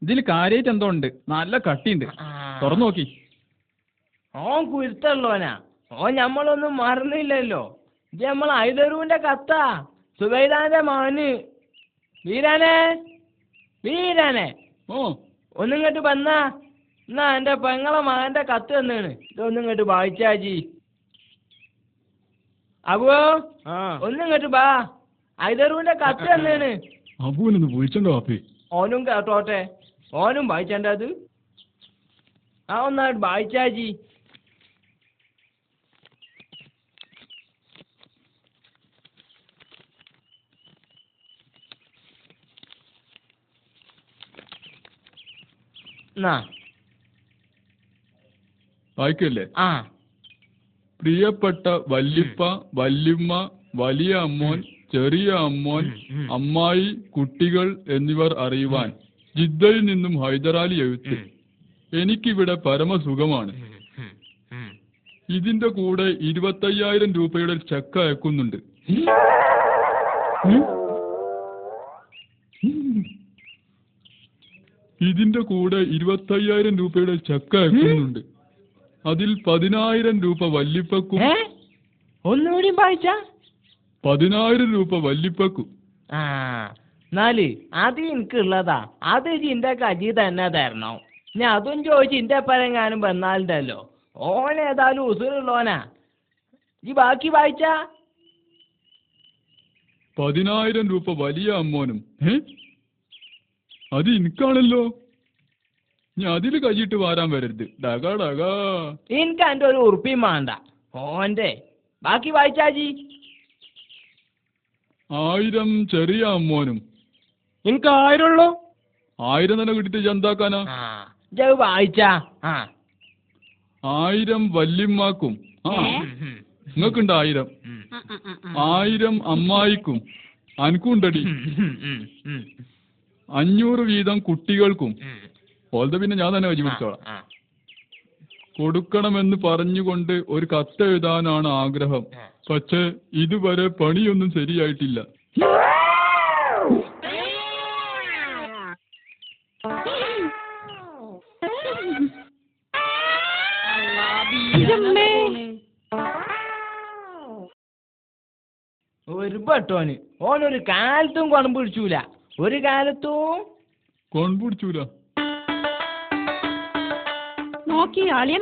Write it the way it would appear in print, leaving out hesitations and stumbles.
ഇതിൽ കാര്യമായിട്ട് എന്തോ ഉണ്ട്, നല്ല കട്ടിയുണ്ട്, തുറന്നു നോക്കി. ഓൻ കുരുത്തുള്ളോനാ, ഓൻ ഞമ്മളൊന്നും മറന്നില്ലല്ലോ. ഇത് നമ്മൾ ഐതറൂന്റെ കത്താ, സുബൈദാന്റെ മോന്. വീരാനെ, വീരാനെ, ഒന്നിങ്ങോട്ട് വന്നാ. എന്നാ എന്റെ പെങ്ങളെ മകന്റെ കത്ത് തന്നെയാണ്, ഇതൊന്നിങ്ങോട്ട് വായിച്ചാജി. അബുവോ ഒന്നിങ്ങോട്ട് ബാ, ഐതറൂന്റെ കത്ത് തന്നെയാണ്. അബുവിനൊന്ന് വിളിച്ചോ അപ്പേ? ഓനും കേട്ടോട്ടെ, ഓനും വായിച്ചത്. ആ ഒന്നായിട്ട് വായിച്ചാജി. വായിക്കല്ലേ? ആ. പ്രിയപ്പെട്ട വല്യപ്പ, വല്യമ്മ, വലിയ അമ്മോൻ, ചെറിയ അമ്മോൻ, അമ്മായി, കുട്ടികൾ എന്നിവർ അറിയുവാൻ ജിദ്ദയിൽ നിന്നും ഹൈദരാലി എഴുത്ത്. എനിക്കിവിടെ പരമസുഖമാണ്. ഇതിന്റെ കൂടെ 25,000 രൂപയുടെ ചെക്ക് അയക്കുന്നുണ്ട്. ഇതിന്റെ കൂടെ 25,000 രൂപയുടെ ചെക്ക് അയക്കുന്നുണ്ട്. അതിൽ 10,000 രൂപ വല്യപ്പക്കും. ഒന്നുകൂടി വായിച്ച 10,000 രൂപ വല്യപ്പക്കും. എന്നാല് അത് എനിക്കുള്ളതാ, അത് ഇന്റെ കജി തന്നെ തരണോ. ഞാൻ അതും ചോദിച്ചു ഇന്റെ പരങ്ങാനും വന്നാലുണ്ടല്ലോ. ഓനേതായാലും ഉസുറുള്ളോനാ. ഈ ബാക്കി വായിച്ച 10,000 രൂപ വലിയ അമ്മോനും. അത് എനിക്കാണല്ലോ. ഞാൻ അതില് കഴിയിട്ട് വാരാൻ വരരുത്. ഡകാ ഡകാ. എനിക്ക് എന്റെ ഒരു ഉറുപ്പിയും വേണ്ട ഓന്റെ. ബാക്കി വായിച്ചാജി. 1000 ചെറിയ അമ്മോനും. എനിക്ക് 1000 ഉള്ളൂ. 1000 തന്നെ കിട്ടിട്ട് എന്താക്കാനാ? വായിച്ച 1000 വല്യമ്മാക്കും. നിങ്ങൾക്കുണ്ട് 1000. 1000 അമ്മായിക്കും. അനക്കുണ്ടടി. 500 വീതം കുട്ടികൾക്കും. പോലത്തെ പിന്നെ ഞാൻ തന്നെ കഴിച്ചു പിടിച്ചോളാം. കൊടുക്കണമെന്ന് പറഞ്ഞുകൊണ്ട് ഒരു കത്തെഴുതാനാണ് ആഗ്രഹം. പക്ഷെ ഇതുവരെ പണിയൊന്നും ശരിയായിട്ടില്ല. ഒരു പട്ടോന് ഓനൊരു കാലത്തും കൊണപിടിച്ചൂല. ഒരു കാലത്തും കൊൺപിടിച്ചൂല. നോക്കി ആളിയ